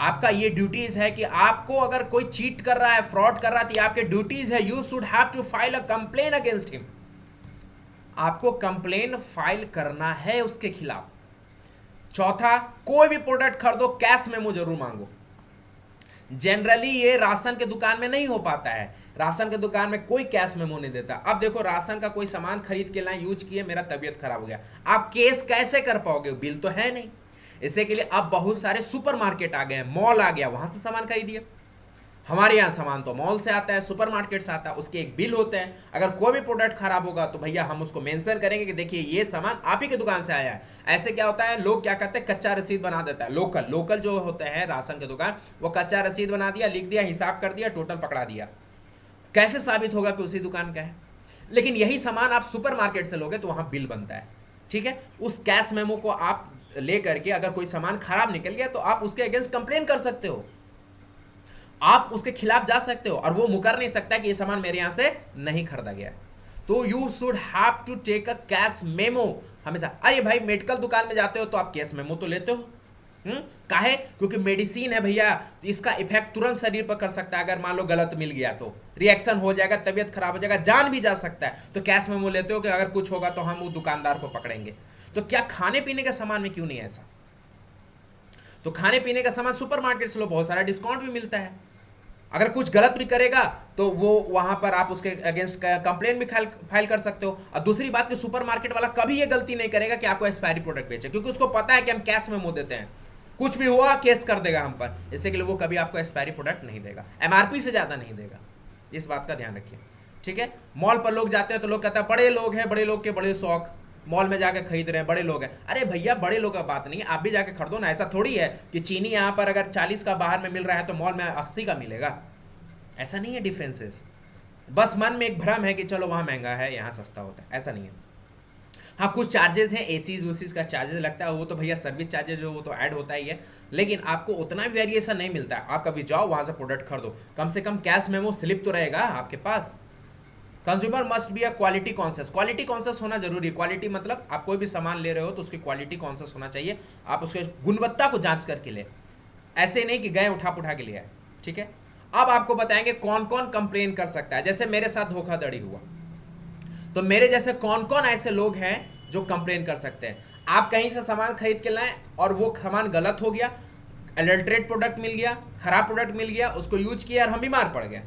आपका ये ड्यूटीज है कि आपको अगर कोई चीट कर रहा है, फ्रॉड कर रहा है, तो आपके ड्यूटीज है, you should have to file a complain against him, आपको कंप्लेन फाइल करना है उसके खिलाफ। चौथा, कोई भी प्रोडक्ट खरीदो कैश मेमो जरूर मांगो। जनरली ये राशन के दुकान में नहीं हो पाता है, राशन के दुकान में कोई कैश मेमो नहीं देता। अब देखो, राशन का कोई सामान खरीद के लाए, यूज किए, मेरा तबीयत खराब हो गया, आप केस कैसे कर पाओगे, बिल तो है नहीं। इसी के लिए अब बहुत सारे सुपरमार्केट आ गए हैं, मॉल आ गया, वहां से सामान खरीदिए। हमारे यहाँ सामान तो मॉल से आता है, सुपरमार्केट से आता है, उसके एक बिल होते हैं। अगर कोई भी प्रोडक्ट खराब होगा तो भैया हम उसको मेंशन करेंगे कि देखिए ये सामान आप ही की दुकान से आया है। ऐसे क्या होता है, लोग क्या करते हैं, कच्चा रसीद बना देता है, लोकल जो होते हैं राशन की दुकान, वो कच्चा रसीद बना दिया, लिख दिया, हिसाब कर दिया, टोटल पकड़ा दिया। कैसे साबित होगा कि उसी दुकान का है? लेकिन यही सामान आप सुपरमार्केट से लोगे तो वहां बिल बनता है। ठीक है, उस कैश मेमो को आप ले करके अगर कोई सामान खराब निकल गया तो आप उसके अगेंस्ट कंप्लेन कर सकते हो, आप उसके खिलाफ जा सकते हो, और वो मुकर नहीं सकता कि ये सामान मेरे यहां से नहीं खरीदा गया। तो you should have to take a cash memo हमेशा। अरे भाई, मेडिकल दुकान में जाते हो तो आप कैश मेमो तो लेते हो, काहे? क्योंकि मेडिसिन है भैया, इसका इफेक्ट तुरंत शरीर पर कर सकता है। अगर मान लो गलत मिल गया तो रिएक्शन हो जाएगा, तबीयत खराब हो जाएगा, जान भी जा सकता है। तो कैश मेमो लेते हो कि अगर कुछ होगा तो हम वो दुकानदार को पकड़ेंगे। तो क्या खाने पीने के सामान में क्यों नहीं ऐसा? तो खाने पीने का सामान सुपरमार्केट से लो, बहुत सारा डिस्काउंट भी मिलता है। अगर कुछ गलत भी करेगा तो वो वहां पर आप उसके अगेंस्ट कंप्लेन भी फाइल कर सकते हो। और दूसरी बात कि सुपरमार्केट वाला कभी ये गलती नहीं करेगा कि आपको एक्सपायरी प्रोडक्ट बेचे, क्योंकि उसको पता है कि हम कैश मेमो देते हैं, कुछ भी हुआ केस कर देगा हम पर, इससे के लिए वो कभी आपको एक्सपायरी प्रोडक्ट नहीं देगा, MRP से ज्यादा नहीं देगा। इस बात का ध्यान रखिए। ठीक है, मॉल पर लोग जाते हैं तो लोग कहते हैं बड़े लोग हैं, बड़े लोग के बड़े शौक, मॉल में जाके खरीद रहे हैं, बड़े लोग हैं। अरे भैया, बड़े लोग का बात नहीं है, आप भी जाके खरीदो ना। ऐसा थोड़ी है कि चीनी यहाँ पर अगर 40 का बाहर में मिल रहा है तो मॉल में 80 का मिलेगा, ऐसा नहीं है डिफरेंसेस। बस मन में एक भ्रम है कि चलो वहाँ महंगा है, यहाँ सस्ता होता है, ऐसा नहीं है। हाँ, कुछ चार्जेस हैं, एसीज वूसीज का चार्जेस लगता है, वो तो भैया सर्विस चार्जेस जो वो तो ऐड होता ही है, लेकिन आपको उतना वेरिएशन नहीं मिलता है। आप कभी जाओ वहाँ से प्रोडक्ट खरीदो, कम से कम कैश मेमो स्लिप तो रहेगा आपके पास। Consumer must be a quality conscious, quality conscious होना जरूरी है। क्वालिटी मतलब आप कोई भी सामान ले रहे हो तो उसकी क्वालिटी कॉन्शियस होना चाहिए, आप उसके गुणवत्ता को जांच करके ले, ऐसे नहीं कि गए उठा के लिए आए। ठीक है, अब आपको बताएंगे कौन कौन कंप्लेन कर सकता है। जैसे मेरे साथ धोखाधड़ी हुआ, तो मेरे जैसे कौन कौन ऐसे लोग हैं जो कंप्लेन कर सकते हैं। आप कहीं से सामान खरीद के लाएं और वो सामान गलत हो गया, अडल्ट्रेट प्रोडक्ट मिल गया, खराब प्रोडक्ट मिल गया, उसको यूज किया और हम बीमार पड़ गए,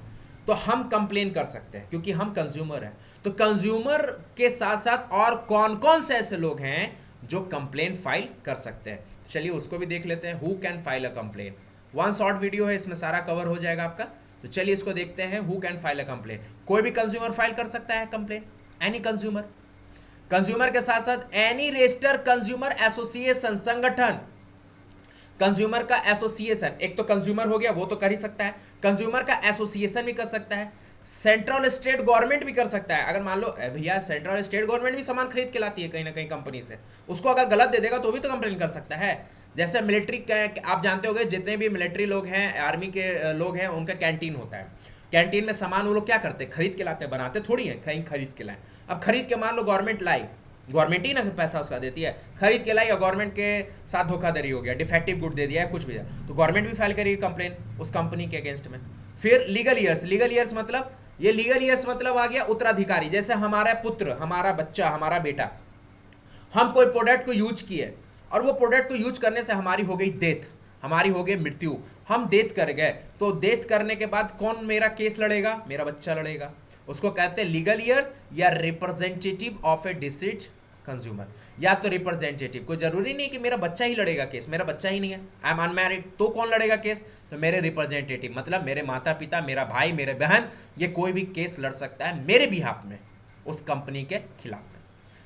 तो हम कंप्लेन कर सकते हैं क्योंकि हम कंज्यूमर हैं। तो कंज्यूमर के साथ साथ और कौन कौन से ऐसे लोग हैं जो कंप्लेन फाइल कर सकते हैं, चलिए उसको भी देख लेते हैं। Who can file a complain, one short video है, इसमें सारा कवर हो जाएगा आपका। तो चलिए इसको देखते हैं। Who can file a complain, कोई भी कंज्यूमर फाइल कर सकता है कंप्लेन, एनी कंज्यूमर। कंज्यूमर के साथ साथ एनी रजिस्टर्ड कंज्यूमर एसोसिएशन, संगठन, कंज्यूमर का एसोसिएशन, एक तो कंज्यूमर हो गया वो तो कर ही सकता है, कंज्यूमर का एसोसिएशन भी कर सकता है, सेंट्रल स्टेट गवर्नमेंट भी कर सकता है। अगर मान लो भैया सेंट्रल स्टेट गवर्नमेंट भी सामान खरीद के लाती है कहीं ना कहीं कंपनी से, उसको अगर गलत दे देगा तो भी तो कंप्लेन कर सकता है। जैसे मिलिट्री, आप जानते होंगे जितने भी मिलिट्री लोग हैं, आर्मी के लोग हैं, उनका कैंटीन होता है। कैंटीन में सामान वो लोग क्या करते हैं, खरीद के लाते हैं, बनाते थोड़ी हैं, कहीं खरीद के लाए। अब खरीद के मान लो गवर्नमेंट लाई, गवर्नमेंट ही ना पैसा उसका देती है, खरीद के लाई और गवर्नमेंट के साथ धोखाधड़ी हो गया, डिफेक्टिव गुड दे दिया है, कुछ भी है, तो गवर्नमेंट भी फाइल करेगी कंप्लेन उस कंपनी के अगेंस्ट में। फिर लीगल ईयर्स, लीगल ईयर्स मतलब, ये लीगल ईयर्स मतलब आ गया उत्तराधिकारी। जैसे हमारा पुत्र, हमारा बच्चा, हमारा बेटा, हम कोई प्रोडक्ट को यूज किए और वो प्रोडक्ट को यूज करने से हमारी हो गई डेथ, हमारी हो गई मृत्यु, हम डेथ कर गए, तो डेथ करने के बाद कौन मेरा केस लड़ेगा, मेरा बच्चा लड़ेगा। उसको कहते हैं लीगल ईयर्स या representative of A deceased consumer, या तो रिप्रेजेंटेटिव। कोई जरूरी नहीं कि मेरा बच्चा ही लड़ेगा केस, मेरा बच्चा ही नहीं है, आई एम अनमैरिड, तो कौन लड़ेगा केस, तो मेरे रिप्रेजेंटेटिव, मतलब मेरे माता पिता, मेरा भाई, मेरे बहन, ये कोई भी केस लड़ सकता है मेरे बिहाफ में उस कंपनी के खिलाफ में।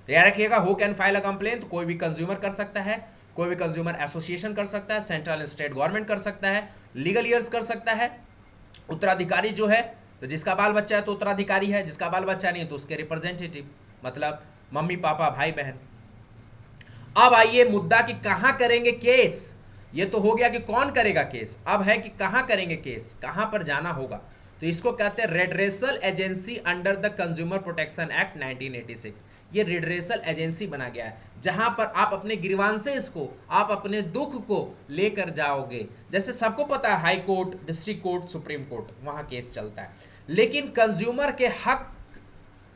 तो याद रखिएगा, who can file a complain, तो कोई भी कंज्यूमर कर सकता है, कोई भी कंज्यूमर एसोसिएशन कर सकता है, सेंट्रल एंड स्टेट गवर्नमेंट कर सकता है, लीगल ईयर्स कर सकता है, उत्तराधिकारी जो है, तो जिसका बाल बच्चा है तो उत्तराधिकारी है, जिसका बाल बच्चा नहीं है तो उसके रिप्रेजेंटेटिव, मतलब मम्मी पापा भाई बहन। अब आइए मुद्दा कि कहां करेंगे केस। ये तो हो गया कि कौन करेगा केस, अब है कि कहां करेंगे केस, कहां पर जाना होगा। तो इसको कहते हैं redressal agency under the consumer protection act 1986। ये रेडरेसल एजेंसी बना गया है जहां पर आप अपने ग्रीवांसेस को, आप अपने दुख को लेकर जाओगे। जैसे सबको पता है high court, district court, supreme court, वहां केस चलता है। लेकिन कंज्यूमर के हक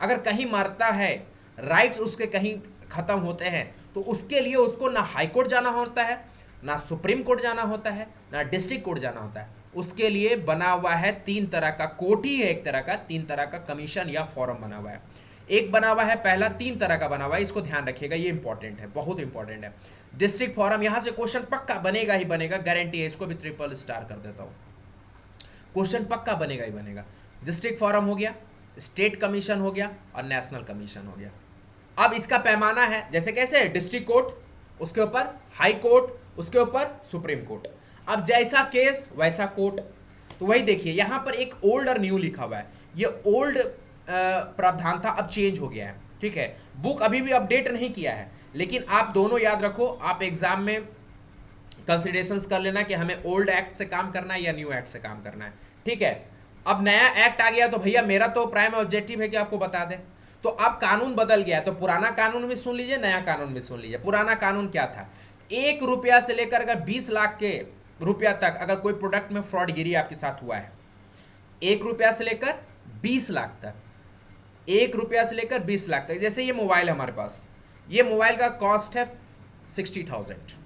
अगर कहीं मरता है, राइट्स उसके कहीं खत्म होते हैं, तो उसके लिए उसको ना हाई कोर्ट जाना होता है, ना सुप्रीम कोर्ट जाना होता है, ना डिस्ट्रिक्ट कोर्ट जाना होता है। उसके लिए बना हुआ है तीन तरह का कोर्ट ही है, एक तरह का, तीन तरह का कमीशन या फॉरम बना हुआ है। एक बना हुआ है, पहला तीन तरह का बना हुआ है, इसको ध्यान रखिएगा, ये इंपॉर्टेंट है, बहुत इंपॉर्टेंट है। डिस्ट्रिक्ट फॉरम, यहां से क्वेश्चन पक्का बनेगा ही बनेगा, गारंटी है, इसको भी ट्रिपल स्टार कर देता हूं, क्वेश्चन पक्का बनेगा ही बनेगा। डिस्ट्रिक्ट फॉरम हो गया, स्टेट कमीशन हो गया और नेशनल कमीशन हो गया। अब इसका पैमाना है, जैसे कैसे डिस्ट्रिक्ट कोर्ट, उसके ऊपर हाई कोर्ट, उसके ऊपर सुप्रीम कोर्ट। अब जैसा केस वैसा कोर्ट। तो वही देखिए यहां पर एक ओल्ड और न्यू लिखा हुआ है, ये ओल्ड प्रावधान था, अब चेंज हो गया है, ठीक है। बुक अभी भी अपडेट नहीं किया है, लेकिन आप दोनों याद रखो, आप एग्जाम में कंसिडरेशंस कर लेना कि हमें ओल्ड एक्ट से काम करना है या न्यू एक्ट से काम करना है, ठीक है। अब नया एक्ट आ गया तो भैया मेरा तो प्राइम ऑब्जेक्टिव है कि आपको बता दें। तो अब कानून बदल गया, तो पुराना कानून भी सुन लीजिए, नया कानून भी सुन लीजिए। पुराना कानून क्या था, 1 रुपया से लेकर अगर 20 लाख के रुपया तक अगर कोई प्रोडक्ट में फ्रॉडगिरी आपके साथ हुआ है, 1 रुपया से लेकर 20 लाख तक, 1 रुपया से लेकर 20 लाख तक। जैसे ये मोबाइल है हमारे पास, ये मोबाइल का कॉस्ट है 60,000,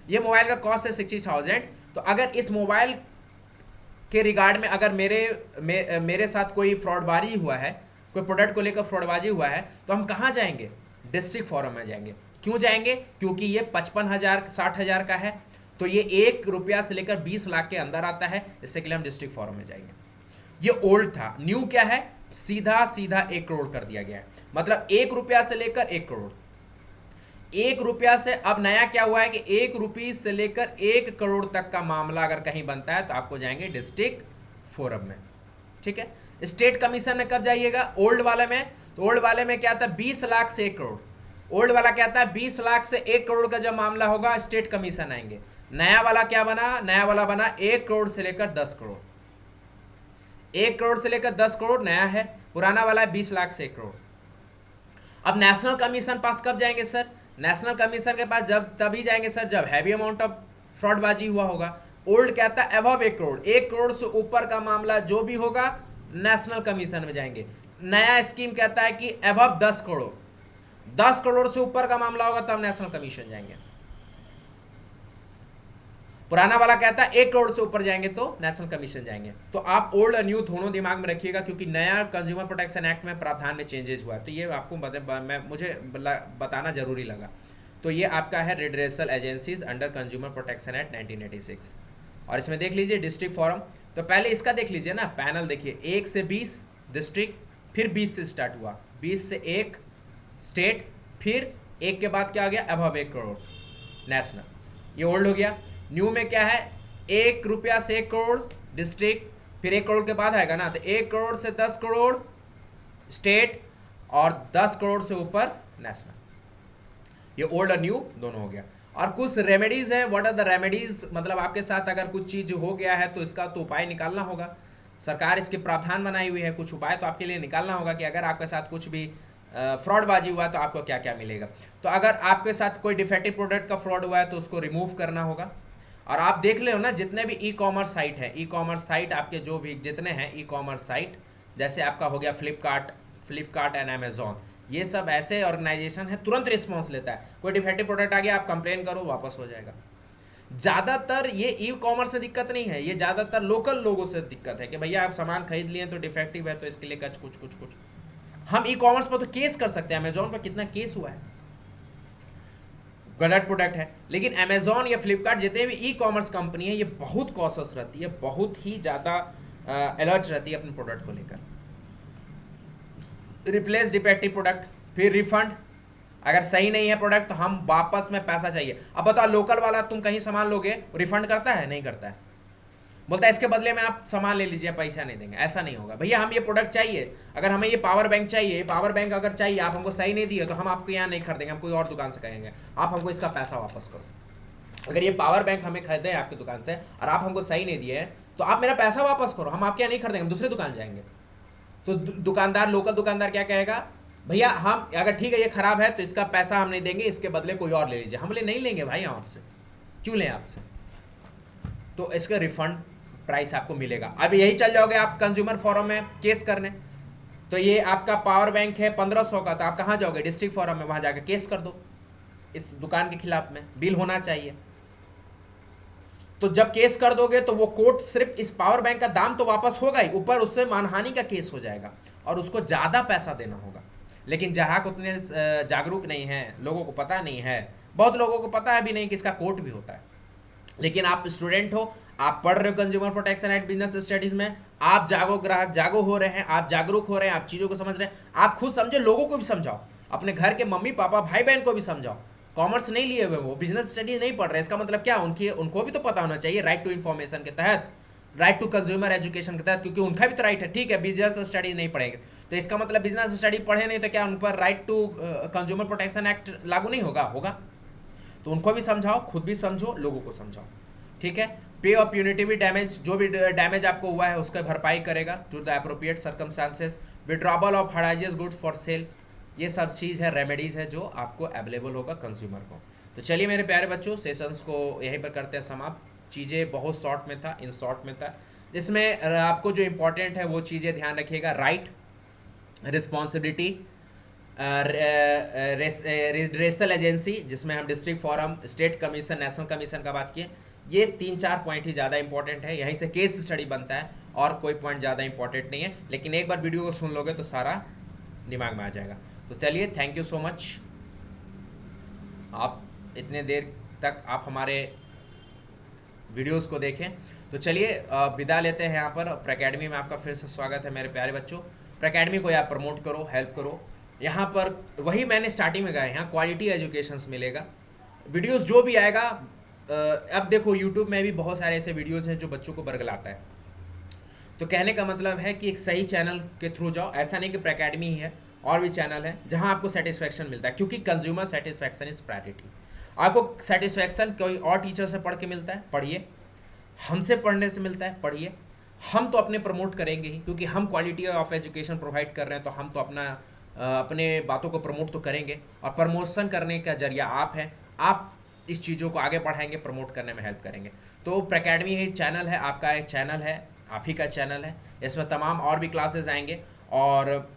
ये मोबाइल का कॉस्ट है 60,000। तो अगर इस मोबाइल के रिगार्ड में अगर मेरे साथ कोई फ्रॉडबाजी हुआ है, कोई प्रोडक्ट को लेकर फ्रॉडबाजी हुआ है, तो हम कहाँ जाएंगे, डिस्ट्रिक्ट फॉरम में जाएंगे। क्यों जाएंगे, क्योंकि ये 55,000 60,000 का है, तो ये 1 रुपया से लेकर 20 लाख के अंदर आता है, इससे के लिए हम डिस्ट्रिक्ट फॉरम में जाएंगे। ये ओल्ड था। न्यू क्या है, सीधा सीधा 1 करोड़ कर दिया गया है, मतलब 1 रुपया से लेकर 1 करोड़। 1 रुपया से अब नया क्या हुआ है कि 1 रुपये से लेकर 1 करोड़ तक का मामला अगर कहीं बनता है तो आपको जाएंगे डिस्ट्रिक्ट फोरम में, ठीक है। स्टेट कमीशन में कब जाइएगा, ओल्ड वाले में, तो ओल्ड वाले में क्या था 20 लाख से 1 करोड़। ओल्ड वाला क्या था 20 लाख से 1 करोड़ का जब मामला होगा स्टेट कमीशन आएंगे। नया वाला क्या बना, नया वाला बना 1 करोड़ से लेकर 10 करोड़। 1 करोड़ से लेकर 10 करोड़ नया है, पुराना वाला है 20 लाख से 1 करोड़। अब नेशनल कमीशन पास कब जाएंगे सर, नेशनल कमीशन के पास जब तभी जाएंगे सर जब हैवी अमाउंट ऑफ फ्रॉडबाजी हुआ होगा। ओल्ड कहता है अबव 1 करोड़, 1 करोड़ से ऊपर का मामला जो भी होगा नेशनल कमीशन में जाएंगे। नया स्कीम कहता है कि अबव 10 करोड़, 10 करोड़ से ऊपर का मामला होगा तब नेशनल कमीशन जाएंगे। पुराना वाला कहता है 1 करोड़ से ऊपर जाएंगे तो नेशनल कमीशन जाएंगे। तो आप ओल्ड और न्यू दोनों दिमाग में रखिएगा, क्योंकि नया कंज्यूमर प्रोटेक्शन एक्ट में प्रावधान में चेंजेस हुआ है, तो ये आपको मुझे बताना जरूरी लगा। तो ये आपका है redressal agencies under consumer protection act 1986। और इसमें देख लीजिए डिस्ट्रिक्ट फॉरम, तो पहले इसका देख लीजिए ना, पैनल देखिए 1 से 20 डिस्ट्रिक्ट, फिर 20 से स्टार्ट हुआ, 20 से 1 स्टेट, फिर 1 के बाद क्या आ गया अबव 1 करोड़ नेशनल, ये ओल्ड हो गया। न्यू में क्या है 1 रुपया से 1 करोड़ डिस्ट्रिक्ट, फिर 1 करोड़ के बाद आएगा ना, तो 1 करोड़ से 10 करोड़ स्टेट और 10 करोड़ से ऊपर नेशनल। ये ओल्ड और न्यू दोनों हो गया। और कुछ रेमेडीज है। व्हाट आर द रेमेडीज, मतलब आपके साथ अगर कुछ चीज हो गया है तो इसका तो उपाय निकालना होगा। सरकार इसके प्रावधान बनाई हुई है, कुछ उपाय तो आपके लिए निकालना होगा कि अगर आपके साथ कुछ भी फ्रॉडबाजी हुआ तो आपको क्या क्या मिलेगा। तो अगर आपके साथ कोई डिफेक्टिव प्रोडक्ट का फ्रॉड हुआ है तो उसको रिमूव करना होगा। और आप देख ले ना, जितने भी ई कॉमर्स साइट है, ई कॉमर्स साइट आपके जो भी जितने हैं ई कॉमर्स साइट, जैसे आपका हो गया फ्लिपकार्ट एंड अमेजोन, ये सब ऐसे ऑर्गेनाइजेशन है तुरंत रिस्पॉन्स लेता है। कोई डिफेक्टिव प्रोडक्ट आ गया, आप कंप्लेन करो, वापस हो जाएगा। ज़्यादातर ये ई कॉमर्स में दिक्कत नहीं है, ये ज़्यादातर लोकल लोगों से दिक्कत है कि भैया आप सामान खरीद लिए तो डिफेक्टिव है तो इसके लिए कुछ। हम ई कॉमर्स पर तो केस कर सकते हैं, अमेजोन पर कितना केस हुआ है, गलत प्रोडक्ट है। लेकिन अमेजोन या फ्लिपकार्ट जितने भी ई कॉमर्स कंपनी है, ये बहुत कॉशियस रहती है, बहुत ही ज़्यादा अलर्ट रहती है अपने प्रोडक्ट को लेकर। रिप्लेस डिफेक्टिव प्रोडक्ट, फिर रिफंड, अगर सही नहीं है प्रोडक्ट तो हम वापस में पैसा चाहिए। अब बताओ, लोकल वाला तुम कहीं सामान लोगे, रिफंड करता है? नहीं करता है, बोलता है इसके बदले में आप सामान ले लीजिए, पैसा नहीं देंगे। ऐसा नहीं होगा, भैया हम ये प्रोडक्ट चाहिए, अगर हमें ये पावर बैंक चाहिए, पावर बैंक अगर चाहिए, आप हमको सही नहीं दिए तो हम आपको यहाँ नहीं खरीदेंगे, हम कोई और दुकान से कहेंगे आप हमको इसका पैसा वापस करो। अगर ये पावर बैंक हमें खरीदे हैं आपकी दुकान से और आप हमको सही नहीं दिए तो आप मेरा पैसा वापस करो, हम आपके यहाँ नहीं खरीदेंगे, हम दूसरी दुकान जाएंगे। तो दुकानदार, लोकल दुकानदार क्या कहेगा, भैया हम अगर ठीक है ये खराब है तो इसका पैसा हम नहीं देंगे, इसके बदले कोई और ले लीजिए। हम बोले नहीं लेंगे भाई, हम आपसे क्यों लें आपसे, तो इसका रिफंड प्राइस आपको मिलेगा। अब यही चल जाओगे आप कंज्यूमर फोरम में केस करने, तो ये आपका पावर बैंक है 1500 का, तो आप कहाँ जाओगे, डिस्ट्रिक्ट फोरम में, वहाँ जाकर केस कर दो इस दुकान के खिलाफ में, बिल होना चाहिए। तो जब केस कर दोगे तो वो कोर्ट सिर्फ इस पावर बैंक का दाम तो वापस होगा ही, ऊपर उससे मानहानि का केस हो जाएगा और उसको ज़्यादा पैसा देना होगा। लेकिन ग्राहक उतने जागरूक नहीं हैं, लोगों को पता नहीं है, बहुत लोगों को पता है भी नहीं कि इसका कोर्ट भी होता है। लेकिन आप स्टूडेंट हो, आप पढ़ रहे हो consumer protection and business studies में, आप जागो, ग्राहक जागो हो रहे हैं, आप जागरूक हो रहे हैं, आप चीज़ों को समझ रहे हैं, आप खुद समझो, लोगों को भी समझाओ, अपने घर के मम्मी पापा भाई बहन को भी समझाओ। कॉमर्स नहीं लिए हुए, वो बिजनेस स्टडीज नहीं पढ़ रहे, इसका मतलब क्या, उनको भी तो पता होना चाहिए राइट टू इन्फॉर्मेशन के तहत, राइट टू कंज्यूमर एजुकेशन के तहत, क्योंकि उनका भी तो राइट है। ठीक है, बिजनेस स्टडीज नहीं पढ़ेंगे तो इसका मतलब बिजनेस स्टडी पढ़े नहीं तो क्या उन पर right to consumer protection act लागू नहीं होगा? होगा। तो उनको भी समझाओ, खुद भी समझो, लोगों को समझाओ, ठीक है। पे ऑफ यूनिटिव डैमेज, जो भी डैमेज आपको हुआ है उसका भरपाई करेगा to the appropriate circumstances. Withdrawal of hazardous good for sale, ये सब चीज़ है, रेमेडीज़ है जो आपको अवेलेबल होगा कंज्यूमर को। तो चलिए मेरे प्यारे बच्चों, सेशंस को यहीं पर करते हैं समाप्त। चीज़ें बहुत शॉर्ट में था, इन शॉर्ट में था। इसमें आपको जो इम्पोर्टेंट है वो चीज़ें ध्यान रखिएगा, राइट, रिस्पॉन्सिबिलिटी, रेशनल एजेंसी, जिसमें हम district forum, state commission, national commission का बात किए। ये 3-4 पॉइंट ही ज़्यादा इंपॉर्टेंट है, यहीं से केस स्टडी बनता है और कोई पॉइंट ज़्यादा इंपॉर्टेंट नहीं है। लेकिन एक बार वीडियो को सुन लोगे तो सारा दिमाग में आ जाएगा। तो चलिए, थैंक यू सो मच, आप इतने देर तक आप हमारे वीडियोस को देखें। तो चलिए विदा लेते हैं यहाँ पर। प्रैकेडमी में आपका फिर से स्वागत है मेरे प्यारे बच्चों। प्रैकेडमी को आप प्रमोट करो, हेल्प करो। यहाँ पर वही मैंने स्टार्टिंग में कहा, यहाँ क्वालिटी एजुकेशंस मिलेगा, वीडियोस जो भी आएगा। अब देखो यूट्यूब में भी बहुत सारे ऐसे वीडियोस हैं जो बच्चों को बरगलाता है। तो कहने का मतलब है कि एक सही चैनल के थ्रू जाओ। ऐसा नहीं कि प्रैकेडमी ही है, और भी चैनल है जहां आपको सेटिस्फैक्शन मिलता है, क्योंकि कंज्यूमर सेटिस्फैक्शन इज प्रायोरिटी। आपको सेटिस्फैक्शन कोई और टीचर से पढ़ के मिलता है, पढ़िए। हमसे पढ़ने से मिलता है, पढ़िए। हम तो अपने प्रमोट करेंगे ही, क्योंकि हम क्वालिटी ऑफ एजुकेशन प्रोवाइड कर रहे हैं, तो हम तो अपने बातों को प्रमोट तो करेंगे। और प्रमोशन करने का जरिया आप हैं, आप इस चीज़ों को आगे बढ़ाएंगे, प्रमोट करने में हेल्प करेंगे। तो प्रैकेडमी एक चैनल है, आपका एक चैनल है, आप ही का चैनल है। इसमें तमाम और भी क्लासेस आएंगे। और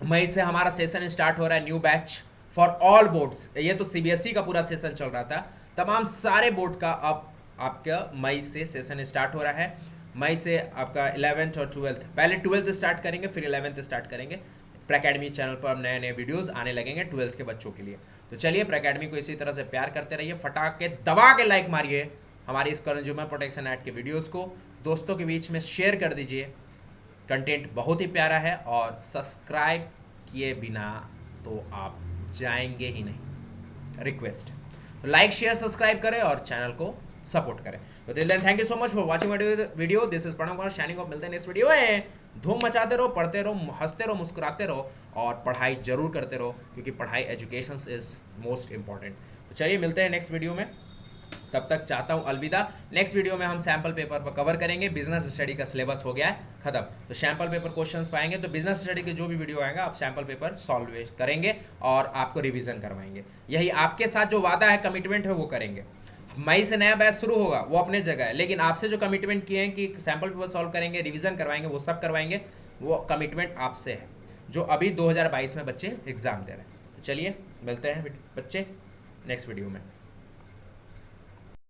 मई से हमारा सेशन स्टार्ट हो रहा है, new batch for all boards. ये तो सीबीएसई का पूरा सेशन चल रहा था, तमाम सारे बोर्ड का अब आपका मई से सेशन स्टार्ट हो रहा है। मई से आपका 11th और 12th, पहले 12th स्टार्ट करेंगे, फिर 11th स्टार्ट करेंगे। प्रैकेडमी चैनल पर अब नए नए वीडियोस आने लगेंगे 12th के बच्चों के लिए। तो चलिए, प्रैकेडमी को इसी तरह से प्यार करते रहिए, फटाक के दबा के लाइक मारिए हमारी इस कंज्यूमर प्रोटेक्शन एक्ट के वीडियोस को, दोस्तों के बीच में शेयर कर दीजिए। कंटेंट बहुत ही प्यारा है, और सब्सक्राइब किए बिना तो आप जाएंगे ही नहीं, रिक्वेस्ट। तो लाइक शेयर सब्सक्राइब करें और चैनल को सपोर्ट करें। तो till then thank you so much for watching video. This is Pranav Kumar shining off. मिलते हैं नेक्स्ट वीडियो में। धूम मचाते रहो, पढ़ते रहो, हंसते रहो, मुस्कुराते रहो और पढ़ाई जरूर करते रहो, क्योंकि पढ़ाई एजुकेशन इज मोस्ट इंपॉर्टेंट। तो चलिए मिलते हैं नेक्स्ट वीडियो में, तब तक चाहता हूँ अलविदा। नेक्स्ट वीडियो में हम सैम्पल पेपर पर कवर करेंगे। बिजनेस स्टडी का सिलेबस हो गया है खत्म, तो सैम्पल पेपर क्वेश्चंस पाएंगे। तो बिजनेस स्टडी के जो भी वीडियो आएगा आप सैम्पल पेपर सॉल्व करेंगे और आपको रिवीजन करवाएंगे। यही आपके साथ जो वादा है, कमिटमेंट है, वो करेंगे। मई से नया बैच शुरू होगा, वो अपने जगह है, लेकिन आपसे जो कमिटमेंट किए हैं कि सैम्पल पेपर सॉल्व करेंगे, रिवीजन करवाएंगे, वो सब करवाएंगे। वो कमिटमेंट आपसे है, जो अभी 2022 में बच्चे एग्जाम दे रहे हैं। तो चलिए मिलते हैं बच्चे नेक्स्ट वीडियो में।